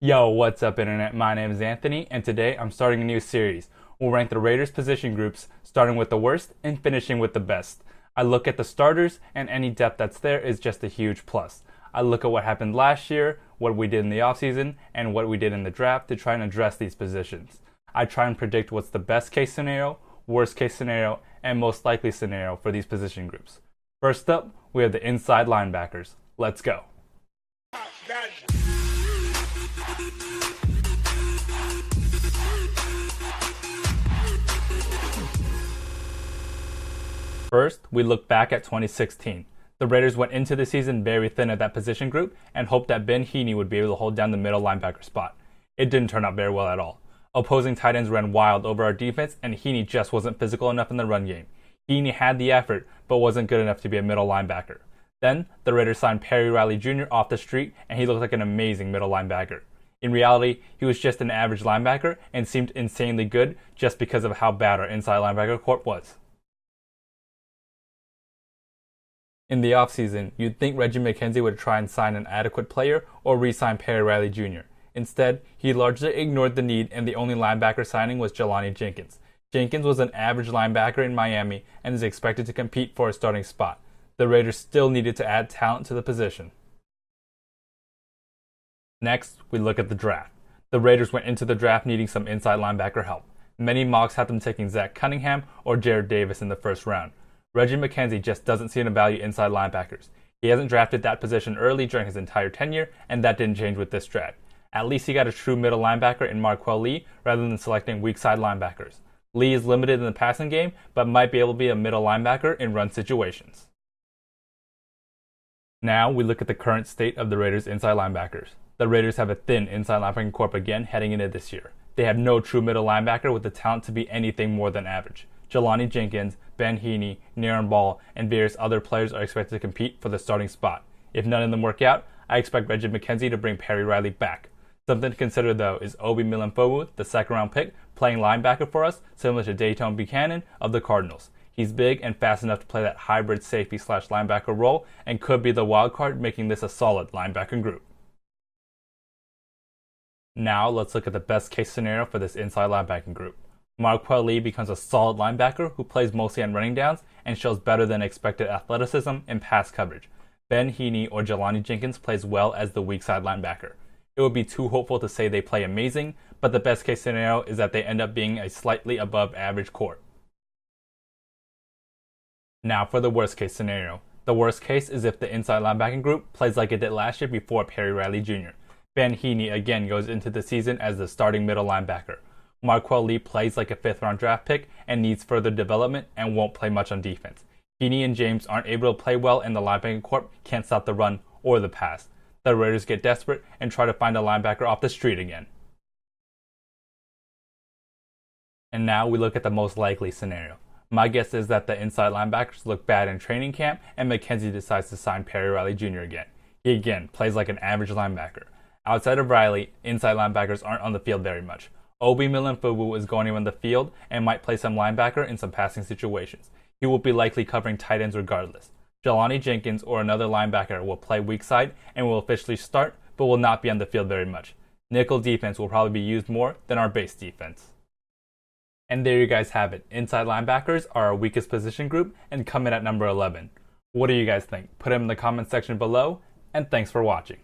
Yo, what's up internet? My name is Anthony, and today I'm starting a new series. We'll rank the Raiders position groups, starting with the worst and finishing with the best. I look at the starters, and any depth that's there is just a huge plus. I look at what happened last year, what we did in the offseason, and what we did in the draft to try and address these positions. I try and predict what's the best case scenario, worst case scenario, and most likely scenario for these position groups. First up, we have the inside linebackers. Let's go. First, we look back at 2016. The Raiders went into the season very thin at that position group and hoped that Ben Heaney would be able to hold down the middle linebacker spot. It didn't turn out very well at all. Opposing tight ends ran wild over our defense, and Heaney just wasn't physical enough in the run game. Heaney had the effort, but wasn't good enough to be a middle linebacker. Then, the Raiders signed Perry Riley Jr. off the street, and he looked like an amazing middle linebacker. In reality, he was just an average linebacker and seemed insanely good just because of how bad our inside linebacker corp was. In the offseason, you'd think Reggie McKenzie would try and sign an adequate player or re-sign Perry Riley Jr. Instead, he largely ignored the need, and the only linebacker signing was Jelani Jenkins. Jenkins was an average linebacker in Miami and is expected to compete for a starting spot. The Raiders still needed to add talent to the position. Next, we look at the draft. The Raiders went into the draft needing some inside linebacker help. Many mocks had them taking Zach Cunningham or Jared Davis in the first round. Reggie McKenzie just doesn't seem to value inside linebackers. He hasn't drafted that position early during his entire tenure, and that didn't change with this draft. At least he got a true middle linebacker in Marquel Lee rather than selecting weak side linebackers. Lee is limited in the passing game, but might be able to be a middle linebacker in run situations. Now we look at the current state of the Raiders' inside linebackers. The Raiders have a thin inside linebacking corp again heading into this year. They have no true middle linebacker with the talent to be anything more than average. Jelani Jenkins, Ben Heaney, Naren Ball, and various other players are expected to compete for the starting spot. If none of them work out, I expect Reggie McKenzie to bring Perry Riley back. Something to consider though is Obi Milamfowu, the second round pick, playing linebacker for us, similar to Dayton Buchanan of the Cardinals. He's big and fast enough to play that hybrid safety / linebacker role and could be the wild card, making this a solid linebacker group. Now let's look at the best case scenario for this inside linebacking group. Marquel Lee becomes a solid linebacker who plays mostly on running downs and shows better than expected athleticism and pass coverage. Ben Heaney or Jelani Jenkins plays well as the weak side linebacker. It would be too hopeful to say they play amazing, but the best case scenario is that they end up being a slightly above average corps. Now for the worst case scenario. The worst case is if the inside linebacking group plays like it did last year before Perry Riley Jr. Ben Heaney again goes into the season as the starting middle linebacker. Marquel Lee plays like a 5th round draft pick and needs further development and won't play much on defense. Heaney and James aren't able to play well, and the linebacking corps can't stop the run or the pass. The Raiders get desperate and try to find a linebacker off the street again. And now we look at the most likely scenario. My guess is that the inside linebackers look bad in training camp and McKenzie decides to sign Perry Riley Jr. again. He again plays like an average linebacker. Outside of Riley, inside linebackers aren't on the field very much. Obi Milamfowu is going on the field and might play some linebacker in some passing situations. He will be likely covering tight ends regardless. Jelani Jenkins or another linebacker will play weak side and will officially start, but will not be on the field very much. Nickel defense will probably be used more than our base defense. And there you guys have it. Inside linebackers are our weakest position group and come in at number 11. What do you guys think? Put them in the comment section below, and thanks for watching.